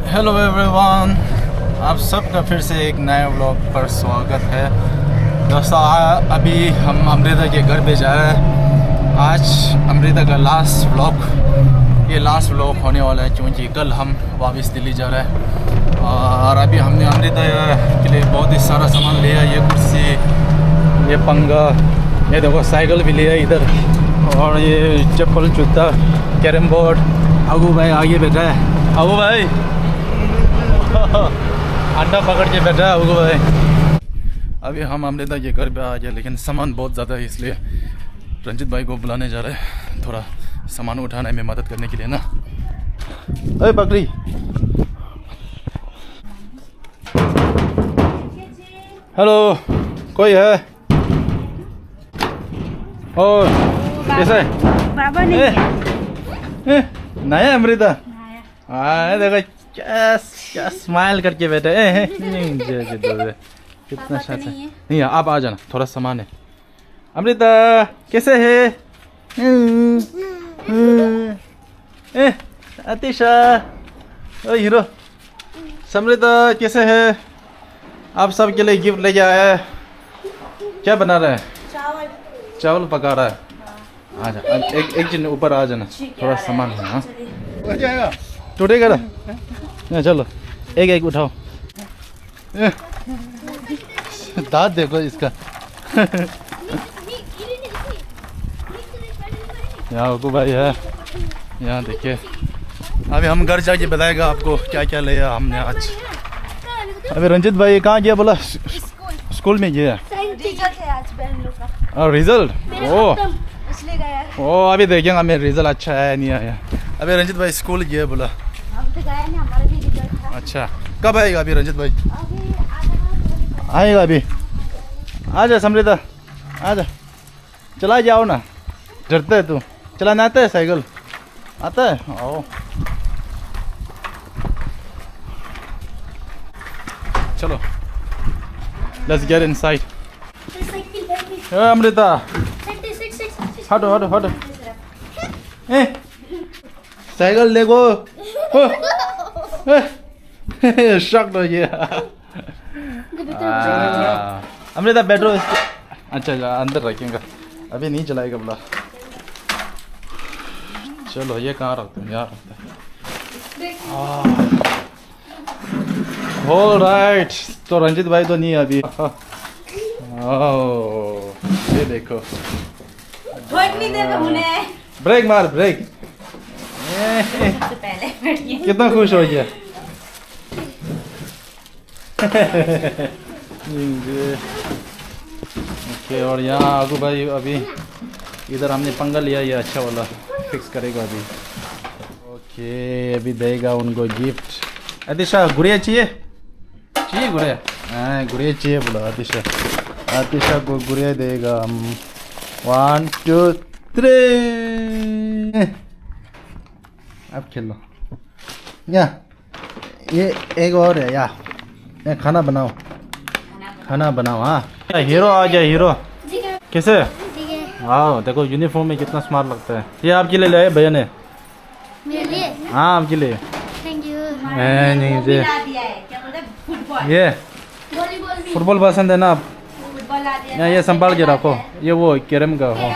Hello everyone, आप सबका फिर से एक नए व्लॉग पर स्वागत है। दोस्तों अभी हम अमृता के घर पे जा रहे हैं। आज अमृता का ये लास्ट व्लॉग होने वाला है, क्योंकि कल हम वापस दिल्ली जा रहे हैं। और अभी हमने अमृता के लिए बहुत ही सारा सामान लिया। ये कुर्सी, ये पंगा, ये देखो साइकिल भी लिया इधर, और ये चप्पल, जूता, कैरम बोर्ड। अबू भाई आगे बैठा है। अबू भाई अंडा पकड़ के बैठा है अबू भाई। अभी हम अमृता के घर पे आ गए, लेकिन सामान बहुत ज़्यादा है, इसलिए रंजित भाई को बुलाने जा रहे हैं थोड़ा सामान उठाने में मदद करने के लिए ना। अरे बकरी, हेलो, कोई है? और कैसा है बाबा? नहीं नया अमृता देखो क्या स्माइल करके बैठे कितना अच्छा नहीं। आप आ जाना, थोड़ा सामान है। अमृता कैसे है? अतिशा, ओ हीरो, समृता कैसे है? आप सबके लिए गिफ्ट लेके आया है। क्या बना रहा है? चावल पका रहा है। आ जा, एक दिन ऊपर आ जाना, थोड़ा सामान है। हाँ जाएगा, टूटेगा ना। चलो एक उठाओ। दांत देखो इसका। यहाँ अबू भाई है, यहाँ देखिए। अभी हम घर जाके बताएगा आपको क्या क्या लिया हमने आज। अभी रंजित भाई कहाँ गया? बोला स्कूल में गया। और रिजल्ट ओ अभी देखेंगे मेरा रिजल्ट अच्छा है नहीं आया। अभी रंजित भाई स्कूल गया बोला। अच्छा, कब आएगा अभी रंजित भाई? आएगा अभी। आ जा समृता, आ जा, चला जाओ ना। डरता है तू? चलाना आता है? साइकिल आता है? आओ चलो, लेट्स गेट इनसाइड। अमृता हटो हटो हटो, साइकिल देखो। शॉक हो गया। अमृता बैठो। अच्छा अंदर रखेंगे, अभी नहीं चलाएगा बोला। चलो ये कहाँ रखते हैं? यार रखते हैं। ऑलराइट, तो रंजित भाई तो नहीं है अभी। ये देखो, ब्रेक मार, ब्रेक। कितना खुश हो गया। ओके, और यहाँ आगू भाई अभी इधर हमने पंगा लिया, ये अच्छा वाला फिक्स करेगा अभी। ओके, अभी देगा उनको गिफ्ट। अतिशा गुड़िया चाहिए गुड़िया? हाँ गुड़िया चाहिए बोला अतिशा। अतिशा को गुड़िया देगा हम। 1 2 3। अब खेलो। या ये एक और है या खाना बनाओ, खाना बनाओ। हाँ हीरो आ जाए, हीरो कैसे? वाह देखो यूनिफॉर्म में कितना स्मार्ट लगता है। ये आपके लिए लाए भैया ने? मेरे लिए? हाँ आपके लिए। Thank you. नहीं दे ये फुटबॉल पसंद है ना आप? ये संभाल के रखो, ये वो कैरम का हो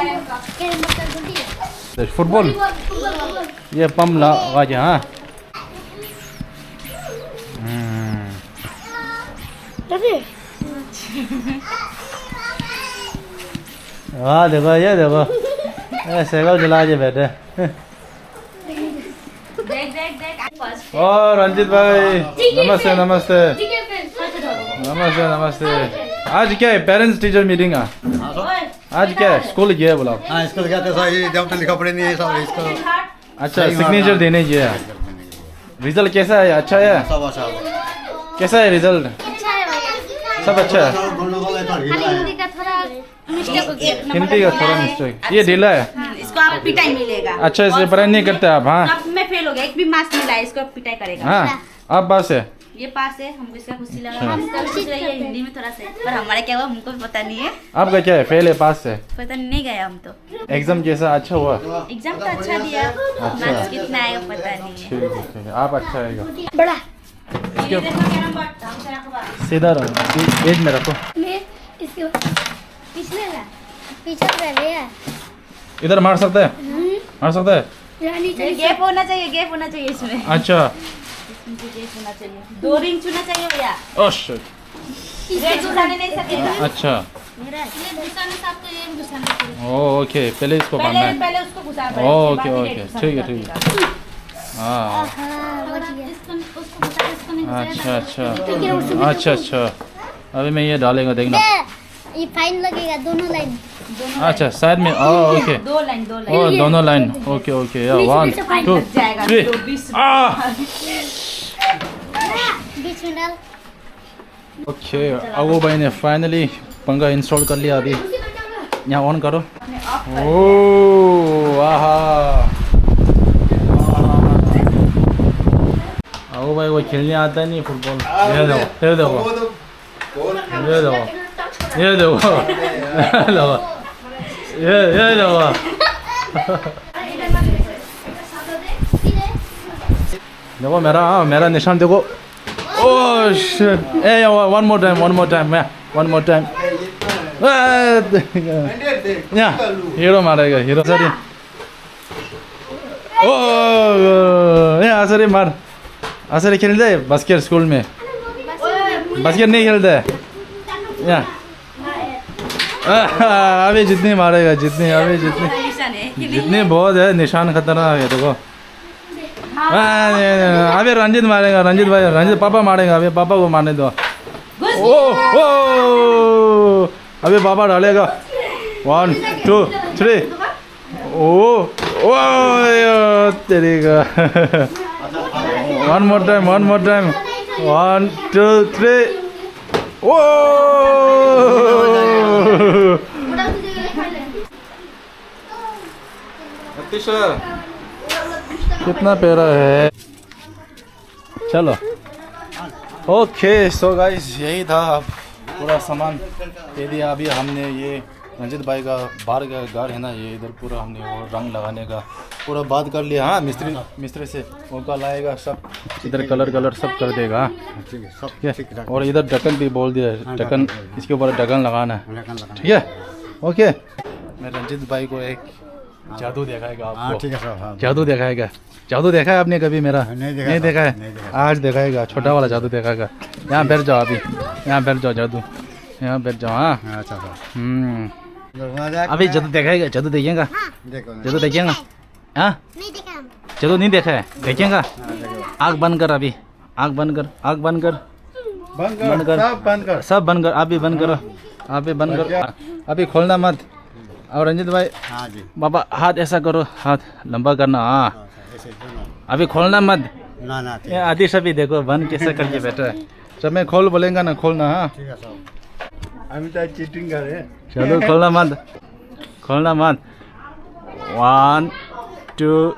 फुटबॉल। ये पम लगा के। हाँ हाँ देखो, ये देखो साइकिल चला के बैठे। और रंजित भाई नमस्ते नमस्ते नमस्ते नमस्ते। आज क्या है? पेरेंट्स टीचर मीटिंग है आज। क्या है? स्कूल गया बोला? हाँ स्कूल गया था, जब तो लिखा पड़े नहीं है सब इसको। अच्छा, सिग्नेचर देने गया। रिजल्ट कैसा है? अच्छा है? सब अच्छा। कैसा है रिजल्ट? सब अच्छा है। हिंदी का थोड़ा मिस्टेक हो गया। हिंदी का थोड़ा मिस्टेक, ये ढीला है। इसको आप पिटाई मिलेगा। अच्छा, इसलिए पढ़ाई नहीं करते आप? हाँ अब मैं फेल हो गया, एक भी मार्क्स मिला है, इसको पिटाई करेगा। हाँ आप पास है? ये पास है, हमको इसका खुशी लगा। हम इसका खुशी लगा, ये हिंदी में थोड़ा सा है, पर हमारा क्या हुआ हमको भी पता नहीं है। आपका क्या है? फेल है पास है? पता नहीं गया हम तो। एग्जाम कैसा? अच्छा हुआ? एग्जाम तो अच्छा दिया, मार्क्स कितना आएगा पता नहीं है। ठीक है आप अच्छा आएगा। बड़ा इसके ये देखो कैरम बोर्ड हमसे रखवा सीधा रखो, एज में रखो। मैं इसके बाद पिछले ला पीछे कर रहे हैं इधर मार सकते हैं, मार सकते हैं। रानी ये चली गैप होना चाहिए, गैप होना चाहिए इसमें। अच्छा, इसमें गैप होना चाहिए। 2 रिंग चुना चाहिए भैया। ओह शिट, रेड चुनाने नहीं सकेगा। अच्छा, मेरा ये घुसाने साथ तो ये घुसाने के ओके, पहले इसको बांधना पहले है। पहले उसको घुसा ओके ओके, ठीक है ठीक है। हाँ, इसको उसको घुसा इसको नहीं अच्छा अच्छा अच्छा अच्छा, अभी मैं ये डालेगा देखना। ये फाइन लगेगा दोनों लाइन अच्छा, साइड में, ओह ओके, 2 लाइन ओ दोनों लाइन, ओके ओके, 1 2 लग जाएगा 3 तो 20 बीच में डाल ओके। अबू भाई ने फाइनली पंखा इंस्टॉल कर लिया। अभी यहाँ ऑन करो। ओह आहा, अबू भाई को खेलने आता नहीं फुटबॉल। ये देखो, ये देखो, ये देखो, ये देखो, ये देखो, देखो मेरा निशान देखो। Oh shit, a one more time, one more time. Hero मारेगा, हीरो सर। ओह असरी मार, असरी खेलते है बास्केट स्कूल में, बास्केट नहीं खेलते या अभी जितनी मारेगा, जितनी अभी जितनी बहुत है, निशान खतरनाक है देखो। अभी रंजित मारेगा, रंजित पापा मारेगा, अभी पापा को मारने दो। ओ ओ अभी पापा डालेगा 1 2 3। ओ ओ तेरी का 1 मोर टाइम 1 2 3। ओ कितना प्यारा है। चलो ओके, सो गाइस यही था, पूरा सामान दे दिया। अभी हमने ये रंजित भाई का बाहर का घर है ना, ये इधर पूरा हमने वो रंग लगाने का पूरा बात कर लिया। हाँ, मिस्त्री से वो कल आएगा, सब इधर कलर सब कर देगा। ठीक है, सब ठीक है, और इधर ढक्कन भी बोल दिया, ढक्कन इसके ऊपर ढक्कन लगाना है। ठीक है, ओके। मैं रंजित भाई को एक जादू दिखाएगा आपको। ठीक है साहब, जादू दिखाएगा। जादू देखा है आपने कभी मेरा? नहीं देखा है, आज दिखाएगा, छोटा वाला जादू दिखाएगा। यहाँ बैठ जाओ, अभी यहाँ बैठ जाओ, जादू यहाँ बैठ जाओ। हाँ अच्छा साहब, अभी जादू दिखाएगा, जादू देखिएगा, जादू देखिएगा। हाँ, जादू नहीं देखा है, देखिएगा। आँख बंद कर, अभी आँख बंद कर, आँख बंद कर, बंद कर, सब बंद कर, अभी बंद करो, अभी बंद कर, अभी खोलना मत। और रंजित भाई, हाँ जी, बाबा हाथ ऐसा करो, हाथ लंबा करना। हाँ, अभी खोलना मत। ना ये आदिश अभी देखो बंद कैसे करके बैठा है। जब मैं खोल बोलेगा ना, खोलना। हाँ, ठीक है साहब, अभी तो चीटिंग कर रहे हैं। चलो खोलना मत, खोलना मत। 1 2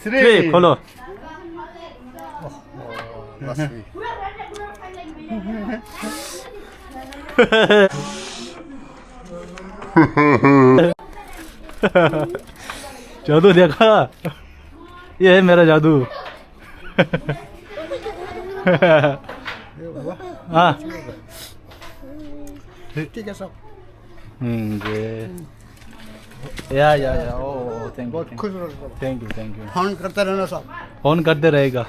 3 खोलो। बस भी। जादू देखा, ये है मेरा जादू। हाँ, ठीक है साहब, या ओ थैंक यू, खुश रहो साहब। Thank you. फोन करते रहना साहब, फोन करते रहेगा,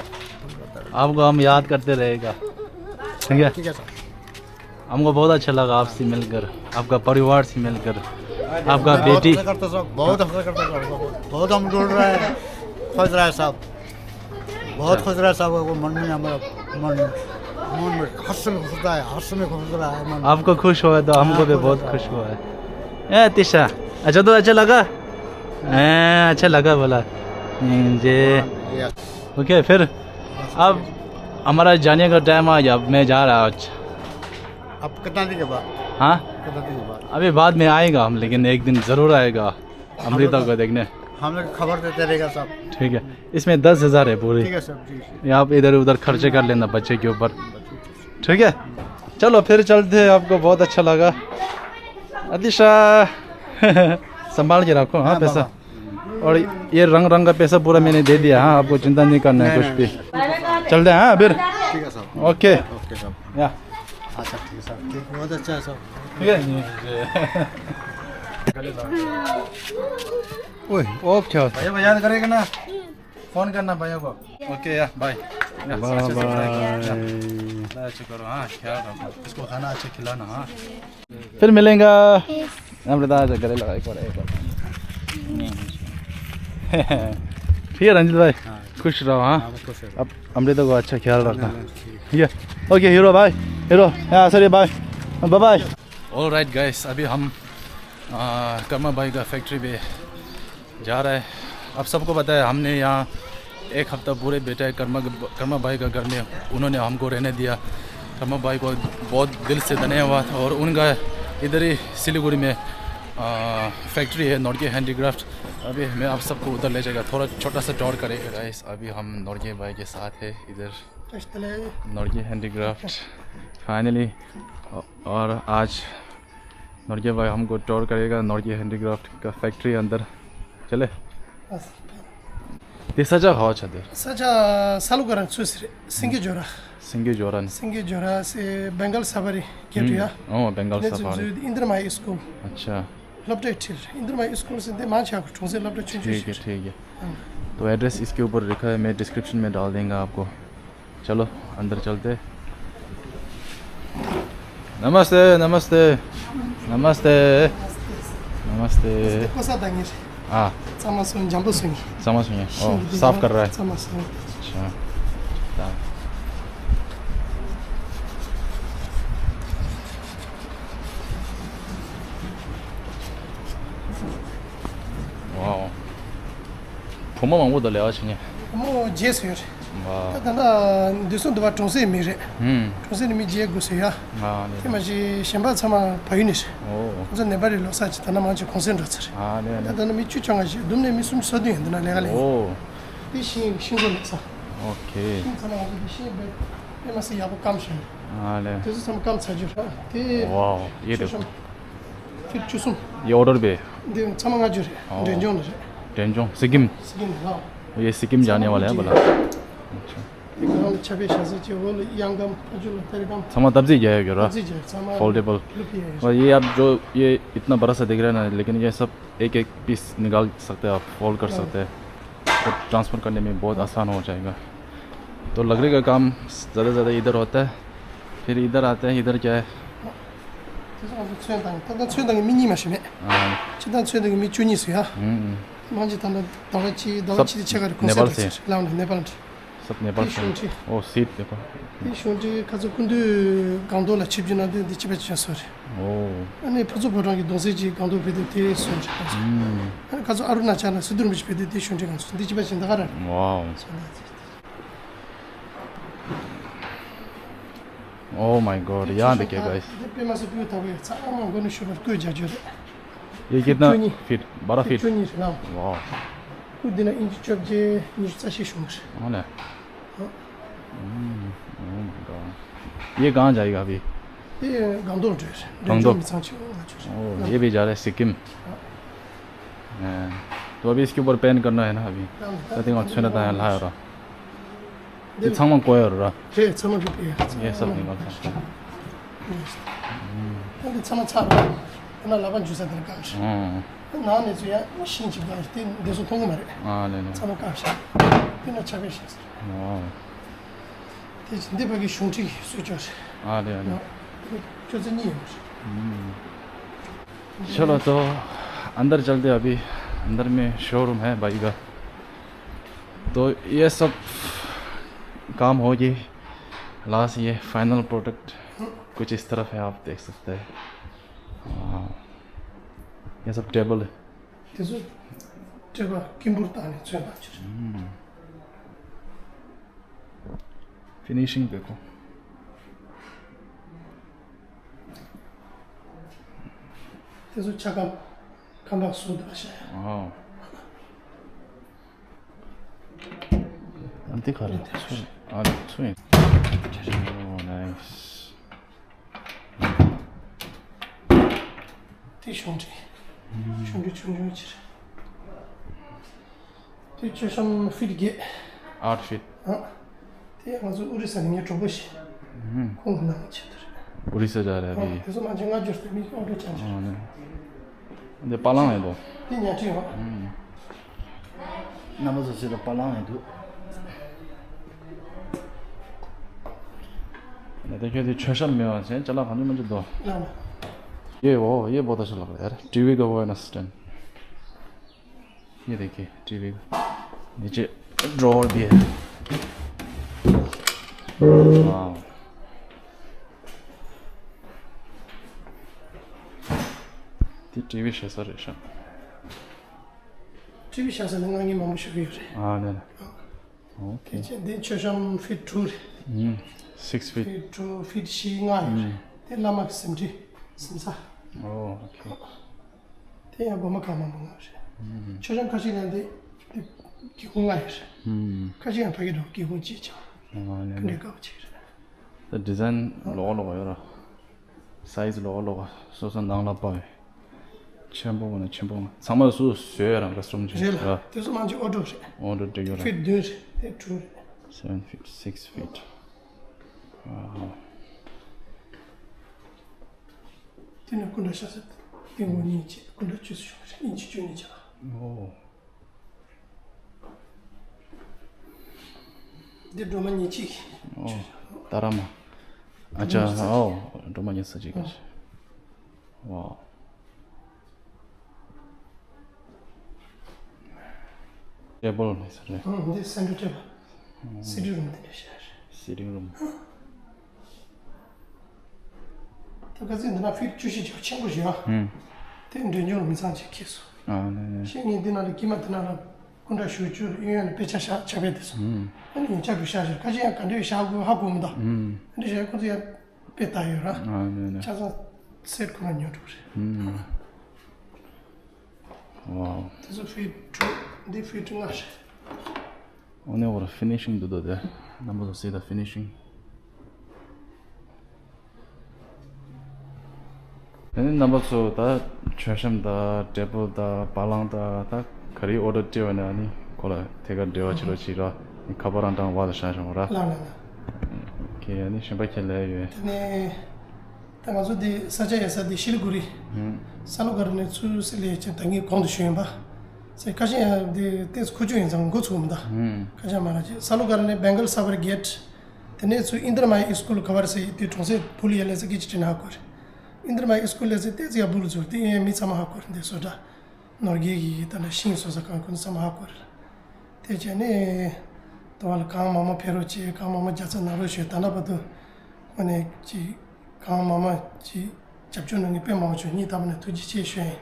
आपको हम याद करते रहेगा। ठीक है, ठीक है साहब। हमको बहुत अच्छा लगा आपसे मिलकर, आपका परिवार से मिलकर, आपका बेटी। बहुत करते साहब, बहुत हंसा करते साहब, बहुत हम ढूंढ रहे हैं, खोज रहा है साहब, बहुत खोज रहा है साहब। वो मन में हमारा मन में हर्ष में खुशता है, हर्ष में खुश रहा है मन। आपको खुश हुआ तो हमको भी बहुत खुश हुआ है। तिशा, अच्छा तो अच्छा लगा, अच्छा लगा बोला जे। ओके, फिर अब हमारा जाने का टाइम आ गया, अब मैं जा रहा हूँ। अब कितना दिन के बाद? हाँ, कितना दिन के बाद? अभी बाद में आएगा हम, लेकिन एक दिन ज़रूर आएगा अमृता को देखने। हम लोग खबर देते रहेगा सब। ठीक है, इसमें 10,000 है पूरी। ठीक है सर, ठीक है। ये आप इधर उधर खर्चे कर लेना बच्चे के ऊपर। ठीक है, चलो फिर चलते हैं। आपको बहुत अच्छा लगा। अदिशा संभाल के रखो। हाँ, पैसा और ये रंग का पैसा पूरा मैंने दे दिया। हाँ, आपको चिंता नहीं करना है कुछ भी। चलते हैं। हाँ, फिर ठीक है साहब। ओके ओके साहब या अच्छा ठीक है साहब ठीक बहुत अच्छा है साहब ठीक है ओए ओप क्या भैया याद करेगा ना फोन करना भैया को ओके या बाय बाय अच्छा करो हाँ ख्याल रखो इसको खाना अच्छा खिलाना हाँ फिर मिलेंगे अमृता अच्छा गले लगा एक बार ठीक है रंजित भाई खुश रहो हाँ अब अमृता को अच्छा ख्याल रखना ठीक है ओके हीरो भाई हीरो हाँ sir bye bye bye all right guys अभी हम कर्मा भाई का फैक्ट्री पे जा रहे हैं अब सबको पता है हमने यहाँ एक हफ्ता पूरे बैठे कर्मा भाई का घर में उन्होंने हमको रहने दिया कर्मा भाई को बहुत दिल से धन्यवाद और उनका इधर ही सिलीगुड़ी में फैक्ट्री है नॉर्गे हैंडीक्राफ्ट अभी मैं आप सबको उधर ले जाएगा थोड़ा छोटा सा टूर करेगा गाइस अभी हम नॉर्गे भाई के साथ है इधर नॉर्गे हैंडीक्राफ्ट फाइनली और आज नॉर्गे भाई हमको टूर करेगा नॉर्गे हैंडीक्राफ्ट का फैक्ट्री अंदर चले त्यसजा हो छदर सजा सालु गरन सुसरे सिंगे जोरा से बेंगल सफारी केटिया ओ बेंगल सफारी इंद्रमा स्कूल अच्छा लपटे ठिल इंद्रमा स्कूल से दे माछा को ठोसे लपटे ठीक है तो एड्रेस इसके ऊपर लिखा है मैं डिस्क्रिप्शन में डाल देंगे आपको चलो अंदर चलते नमस्ते नमस्ते नमस्ते नमस्ते कोसा दांगे हाँ समसुन जंबुसुन समझ में ओ साफ कर रहा है समसुन अच्छा वाओ फुमा मंगो दले आज ने मो जेसुर वाह तदा दिसुन दवा ठोसे मेरे ठोसे नि जे गुसया हाँ के माजी शंबा छमा भइनिस ओ ज नेबारि लसा तना माजी कन्सेन्ट्रेट छ हाँ ने तदा नि मिचु चंगा जी दुमने मिसुम सदु हेन्दना लेगाले ओ दिसिन सिंगो लसा ओके तना माजी दिसि बे मासी याबो कामशन हाँ ने त्यसो सम काम छ जु ते वाओ ये देखो फिर चुसुम ये ऑर्डर पे दे छमागा जु रेन्जोन रे टेंजोंग सिक्किम सिगिन ला ये सिक्किम जाने वाले हैं बोला 이거는 차베 샤스 지원 양감 아주 때리감 समा तब से गया है क्या 지지 sama फोल्डेबल और ये आप जो ये इतना बड़ा सा दिख रहा है ना लेकिन ये सब एक एक पीस निकाल सकते हैं आप फोल्ड कर सकते हैं तो ट्रांसफ़र करने में बहुत आसान हो जाएगा तो लकड़ी का काम ज़्यादा इधर होता है फिर इधर आते हैं इधर क्या है 그래서 수행당 일단 수행당이 미니 마시네 일단 수행당이 미주니스야 먼저 단다 너같이 제가 네팔 से 라운드 네팔 सब नेपाल से ओ सीट देखो 이 쇼지 가서 군대 강도라 집지나데 집에 쳤어 ओ 아니 부조 보라기 도세지 강도 베데 테 손지 아니 가서 아루나차나 수드름지 베데 테 쇼지 가서 집에 친다 가라 वाओ ओ माय गॉड यहाँ देखिए गाइस पेमास पिउ तबे चामा गनु शुरू कुइ जाजु ये कितना फीट 12 फीट जुनी लाउ वाओ कुदिना इंच चोबजे निच चाशी शुंग हाँ ना ये कहाँ जाएगा अभी ये गांदो रे गांदो। मिसांची ओ ये भी जा रहा है सिक्किम तो अभी इसके ऊपर पेन करना है ना अभी आई थिंक अच्छा रहता है लाया रहा ये सांगमा कोया रहा 제 참아 비비야 ये सब निकलता है 근데 참아 차로 나 라반 주사 될 까시 나는 이제야 신지 봐 대소 통고 말해 हाँ ले लो 참아 까시 그나 차베시 वाओ 대신 대박이 슌지 수저 हाँ ले लो 저전이 चलो तो अंदर चलते हैं अभी अंदर में शोरूम है भाई का तो ये सब काम हो गई लास्ट ये फाइनल प्रोडक्ट कुछ इस तरफ है आप देख सकते हैं ये सब टेबल है 대소 제가 김부르다 안에 제가 फिनिशिंग देखो 대소 차가 감박 소드 하셔야 हाँ अंतिम खा रहे swing oh nice 대슌지 슌지 대체 좀 필게 outfit ते 아주 우리 사람이 줘보시 공부나 치들 우리서 잘해 비 그래서 만져가 줄 때 미고 오래 잡지 네 근데 빨랑해도 그냥 지금 나머지 진짜 빨랑해도 내가 그때 최선면 진짜 라 반주 먼저 더 나나 ये बहुत अच्छा लग रहा है यार टीवी का वो है ना स्टैंड ये देखिए टीवी का नीचे ड्रॉअर भी है वाह टीवी शेयर है TV 샤서 능강이 너무 쉬워요. 아 네 오케이 이제 내 최선 fit tour 6 feet fit to fit 시가 때 라막 심지 심사 오 오케이 대야 뭐만 가만 보는 거지. 최선 가시는데 기공가요. 가시 안 파기도 기공 지죠. 아 근데 네 가보지. Design लोगो यार साइज लोगो सोसन नांगला पाए 첨보는 상마 수 쇠랑 그럼 제가 그래서 먼저 오더 order 되게 fit dur 대 tour 7 feet 6 feet 되는 군대 샤서 병원이 이제 군대 주스 인지 중이죠. 오 내 도만이 지 따라마 아자 로마니 쓰지가 와 table है सर 네 센터 테 시리룸 되셔. 시팅 룸 그래서 나 fit 주시죠. 친구죠. 근데 좀 미상치 계속. 아 네네 신이 되나를 기마트나라 군대 수주 유연 배차샤 차베데서. 아니 자꾸 샤샤 가지 약간 내 샤고 하고 온다. 근데 제가 그때 배타요라. 아 네네 자서 셋 그런 요도. 와우 그래서 fit 네 fit 나시. 오늘 오라 피니싱도 돼 남보다 세다 피니싱 얘는 남보서 다 최선다 데보다 발랑다 다 거리 오더 되어나 아니 콜라 대가 되어 지로지라 카바란당 와다 샤정오라 라라라. 오케이 아니 심바켈레 네. 당아서디 사자야사디 실구리. 살로가르네 수슬레 당이 컨디션 봐. 세 가시야디 테스 쿠주인상 고츠옵니다. 가자 말하지. 살로가르네 벵갈 사버 게트. 테네 수 인드라마이 스쿨 커버세 티 통세 폴리엘레스 기치나 하고. 인드라마이 스쿨레스 테지야 부르죠. 티 미사마 하고 근데 소다. 노르기기 타나 신소사 칸콘 사마 하고. 테제네 또알 카마마 페로치 카마마 자자 나로시 타나바도 오네 지 강마마 지 잡주는 게 빼먹어 주니 다음에 투지 제시해